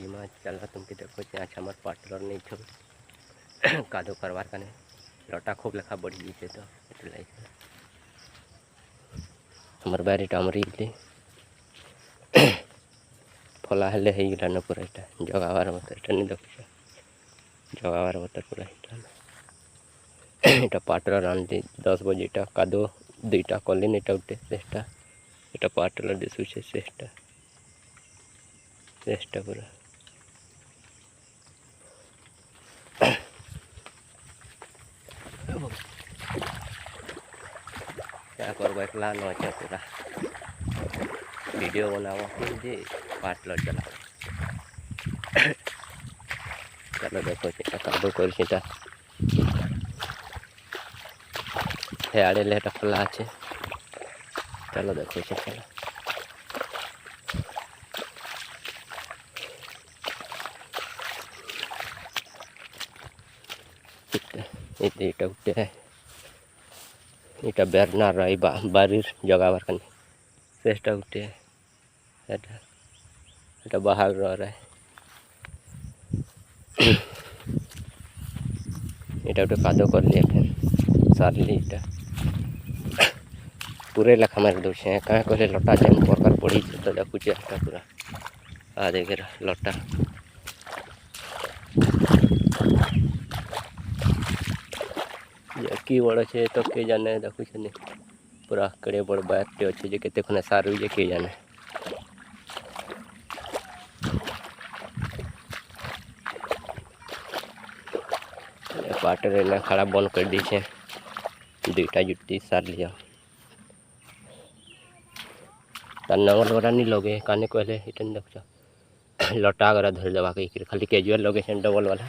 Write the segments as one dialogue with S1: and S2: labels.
S1: में चला तुमके देखो अच्छा मत पार्टनर नहीं छो कादो करवार कने लटा खूब लेखा बढ़ी गई तो हमार बारी टामरी फला हेले हो पूरा यहाँ जगावार मत नहीं देखो जगावार मत पूरा यहाँ पाटलर आनली 10 बजे यहाँ कादो 2टा कलिन यहाँ उठे चेष्टा यहाँ पाटलर दिशु चेष्टा चेष्टा पूरा क्या करब एकला नचे पूरा वीडियो बनाव जे पाटलर चलाव चलो देखो कादो कर हेड़े ले फला है चलो देखो चलो इटा उठे है इटा बेर ना रही बारिश जगावार कने चेष्टा उठे है इटा बाहर रहा है इटा उठे कादो कर लिया फिर सारली इटा पूरे लखा मार दो क्या कहले लटा जेन प्रकार पड़ी तो देखुचे हटा पूरा आ देखे लटा कि बड़ छे तो के जाने देखुचे नहीं पूरा कड़े बड़ बाटे अच्छे जे केते खने सारू जे के जाने पाटर खड़ा बंद कर दी है 2टा जुटी सार लिया नंगल वाला नहीं लगे काने कहले इटन देख लटा गरा धर देवा के खाली कैजुअल लगे डबल वाला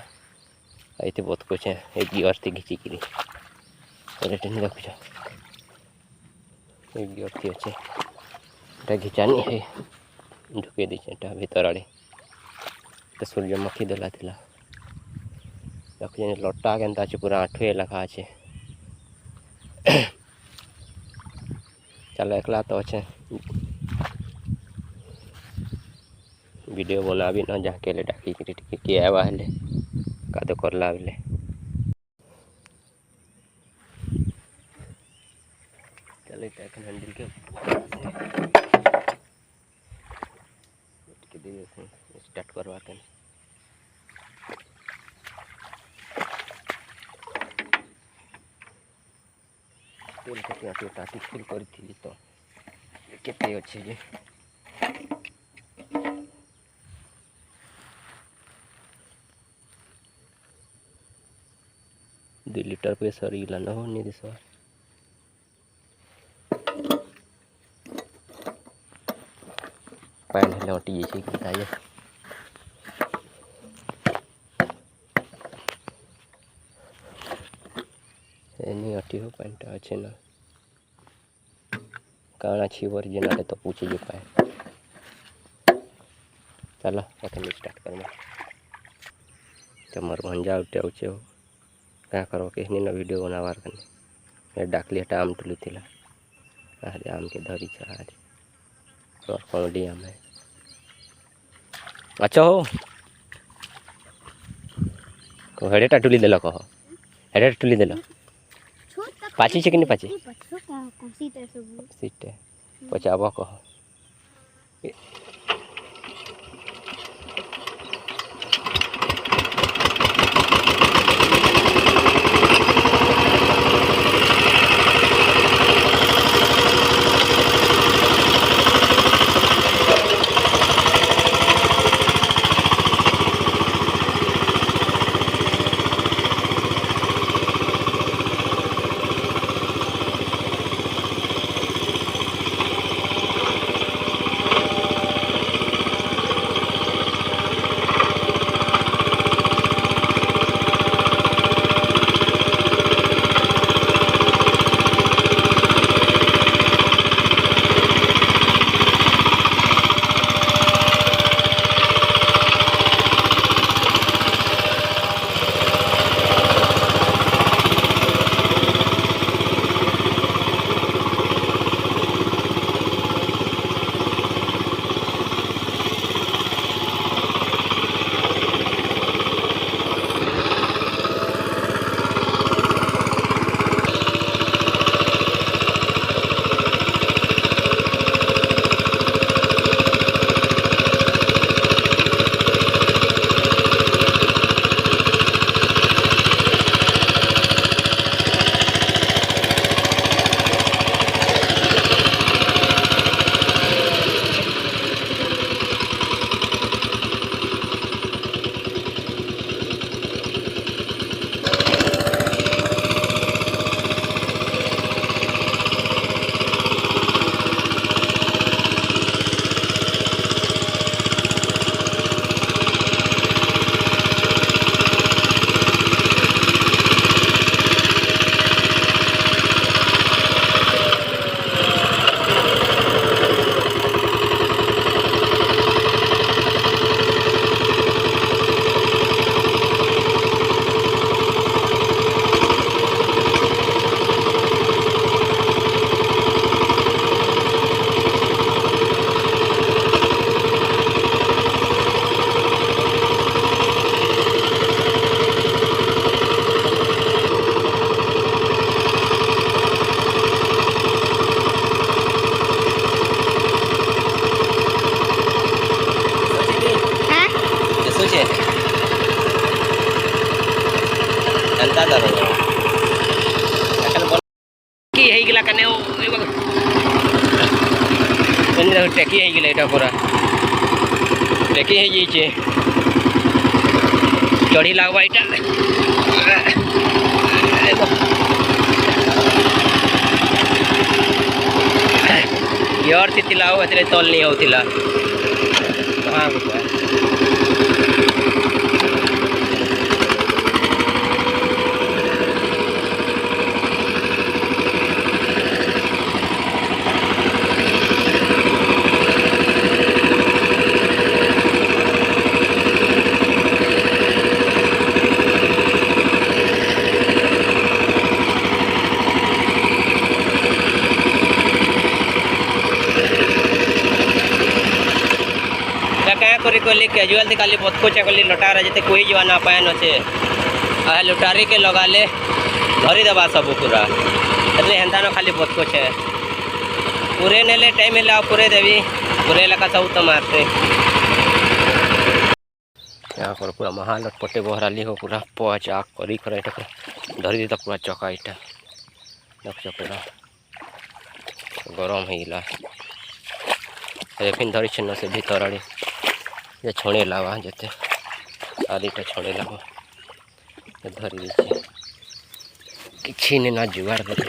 S1: आते बहुत कुछ है एक गियर से घिची करी रिटर्न देख एक गियर थी अच्छे घिचानी है ढुके दीचे भीतर आड़े तो सूर्यमुखी देला थिला देख लटा के अच्छे पूरा 8 लेखा अच्छे चलो एकला तो अच्छे वीडियो बना भी ना जाके ले डाकी के आवा हेले कादो करला बेले चलो इटा हैंडल के दे स्टार्ट करवा के तेल के टाटी फुल करी तो केते अच्छे जे 2 लीटर पे सरीला न हो नहीं दिसवा पैन हेले ओटी जैसे कि ताजे एनी ओटी हो पैंटा अच्छे ना काना छी ओरिजिनल तो पूछे जो पाए चलो अपन स्टार्ट करना तो मोर भंजा उठे उचे हो क्या करो कि ना वीडियो बनावार कने डाकली हटा आम टुली थिला अरे आम के धरी छारे और कॉमेडी आम है अच्छा हो को हेडेटा टुली देला कहो हेडेटा टुली देला पाची छे कि नहीं पाची सीट पचाबो कहो दादा कि ହେଇଗଲା କାନେ ଟେକି ହେଇଗଲା ଏଇଟା ପୁରା ଟେକି ହେଇଯାଇଛି ଚଢ଼ି ଲାଗବା ଏଇଟା ଇୟର ଥିଲା ଆଉ ଏଥିରେ ତଲ ନି ହଉଥିଲା कहली कैजुअल थी खाली बहुत कुछ कहली लटारा जिते कोई जवा ना पाएन अच्छे लुटारी के लगा ले धरी देवा सब पूरा એટલે हेन्ता न खाली बहुत कुछ है पूरे नेले टाइम है पूरे देवी पूरे लगा सब तो मारते यहाँ पर पूरा महाल पटे बहराली हो पूरा पच आग करी कर धरी दी पूरा चका इटा देख पूरा गरम होगा फिर धरी छेन से भीतर आड़े ये छणे लावा जते आदिटा छणे लावा धरी दीजिए किसी ने ना जुगाड़ करे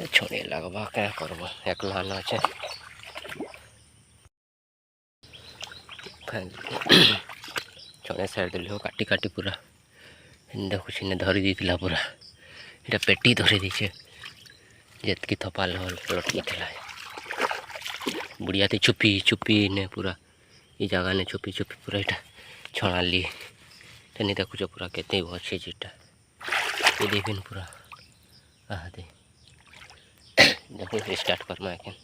S1: छणे लगवा क्या करब एकला ना छे छणे साइड दिल हो काटी काटी पूरा देखो छीने धरी दी पूरा इटा पेटी धरी दीचे जेतकी थपाल लटकी थी बुढ़िया थी छुपी छुपी ने पूरा ये जगह ने छुपी छुपी पूरा इटा छणाली तेनी देखुच पूरा केते अच्छे जीटा ये देखिन पूरा दे देखिए स्टार्ट करमा एखन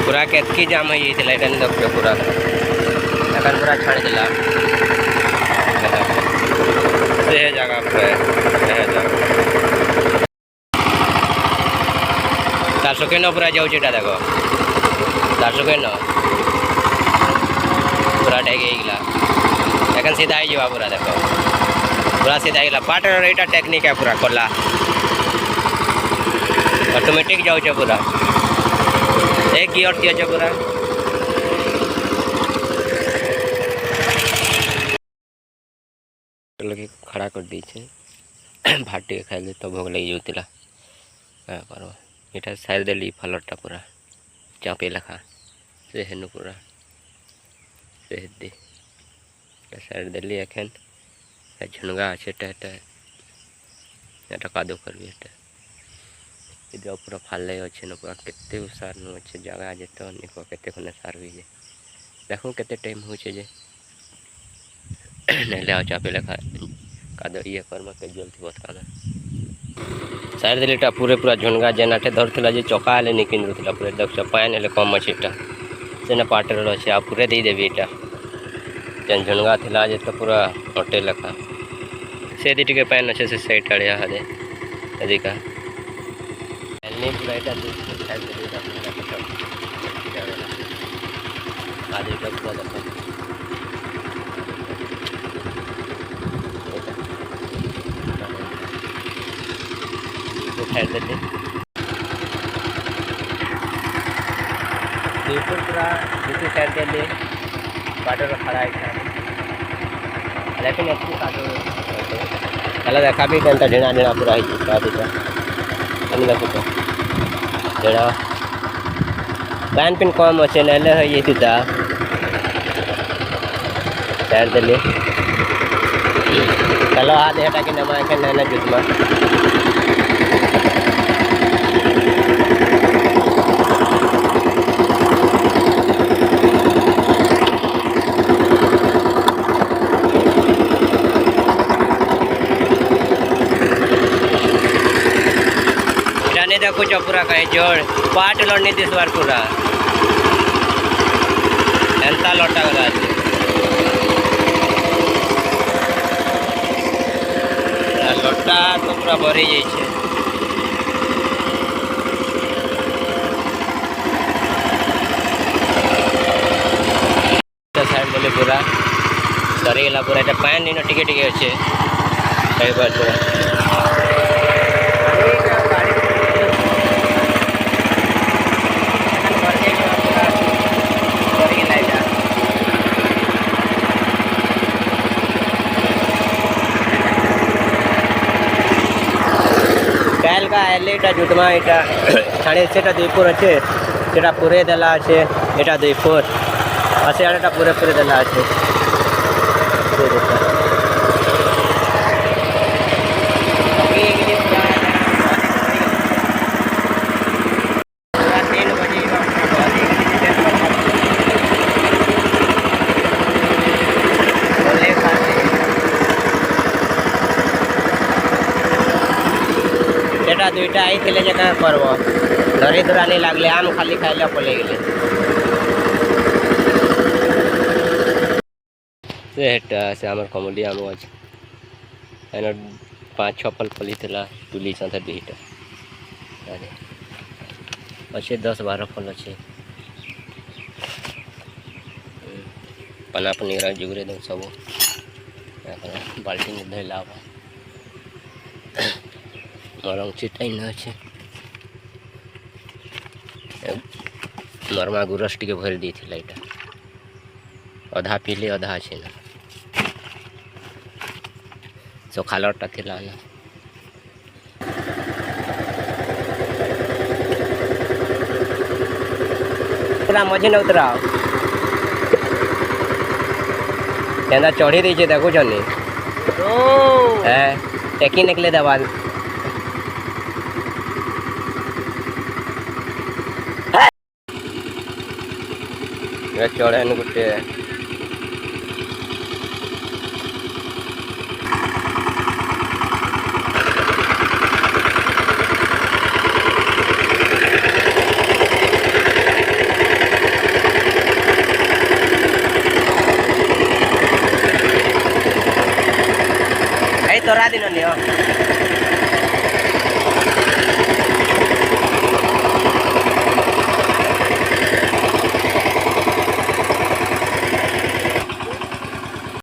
S1: पूरा केतकी जाम हो देखो पूरा पूरा छाड़ दिला जगह पे तार सके न पूरा जाऊँ देख तार सके न पूरा डेगला एखन सीधा ही पूरा देख पूरा सीधा ही पार्ट यहाँ टेक्निक है पूरा कला ऑटोमेटिक जाऊँ पूरा एक गियर दिया पूरा लगे खड़ा कर दीचे भाटी खाइले तो भोग लगी जाऊला क्या कर यहाँ साइड देली फलटा पूरा चापे लेखा से हेनु पूरा से दी साइड देली एखन झुनगा अच्छे कादो करबी इधर पूरा फाले अच्छे न पूरा केते सार नु अच्छे जगह जेते निको केते खने सार भी जे देखो केते टाइम हो छे जे नेले आ चापे लेखा कादो ये कर्म के जल्दी बहुत काना साइड देलीटा पूरे पूरा झुनगा जेनाटे धरथिला जे चका हेले निकिन रुथिला पूरे देख पाइन हेले कम अच्छेटा सेना पाटर अच्छे आ पूरे दे देबी एटा जेन झुनगा थिला जे तो पूरा हटे लेखा से दी टिके पाइन अच्छे से साइड आड़िया हदे अधिका नहीं पूरा इटा आधे का पूरा देखो साइड देते पूरा दूसरी साइड दे ले काटो खड़ा है लेकिन अच्छी काटो चला देखा भी ढेना ढेना पूरा है देखो जरा पैन पिन कम अच्छे नैले है ये सीधा साइड दिल्ली चलो हाथ हटा के नमा के नैना जुतमा भाई जोड़ पाट लड़नी दिस बार पूरा एंता लटा करा लटा तो पूरा भरी जाइए साइड बोले पूरा सरीगला पूरा एटा पान इन टिके टिके अच्छे कई बार काल का आले एटा जुटमा एटा छाड़े सेटा दुईपुर अच्छे सेटा पूरे देला अच्छे एटा दुईपुर अच्छे आड़ेटा पूरे पूरे देला अच्छे सेटा दुईटा आई थे जे क्या करब धरी धरा नहीं लगले आम खाली खाइले पलि गले सेटा से आम कमली आम आज एन 5-6 फल फली थला तुली साथे दुईटा अच्छे 10-12 फल अच्छे पना पनीर जुगरे दम सब बाल्टी में धैला मरंग चिटाई न अच्छे मरमा गुरस टी भरी दी थी लाइटा अधा पीले अधा अच्छे ना सो खालटा थी ना मझे न उतरा क्या चढ़ी दी देखुच टेकी निकले दबा चढ़े गोटे तोरा दिन नहीं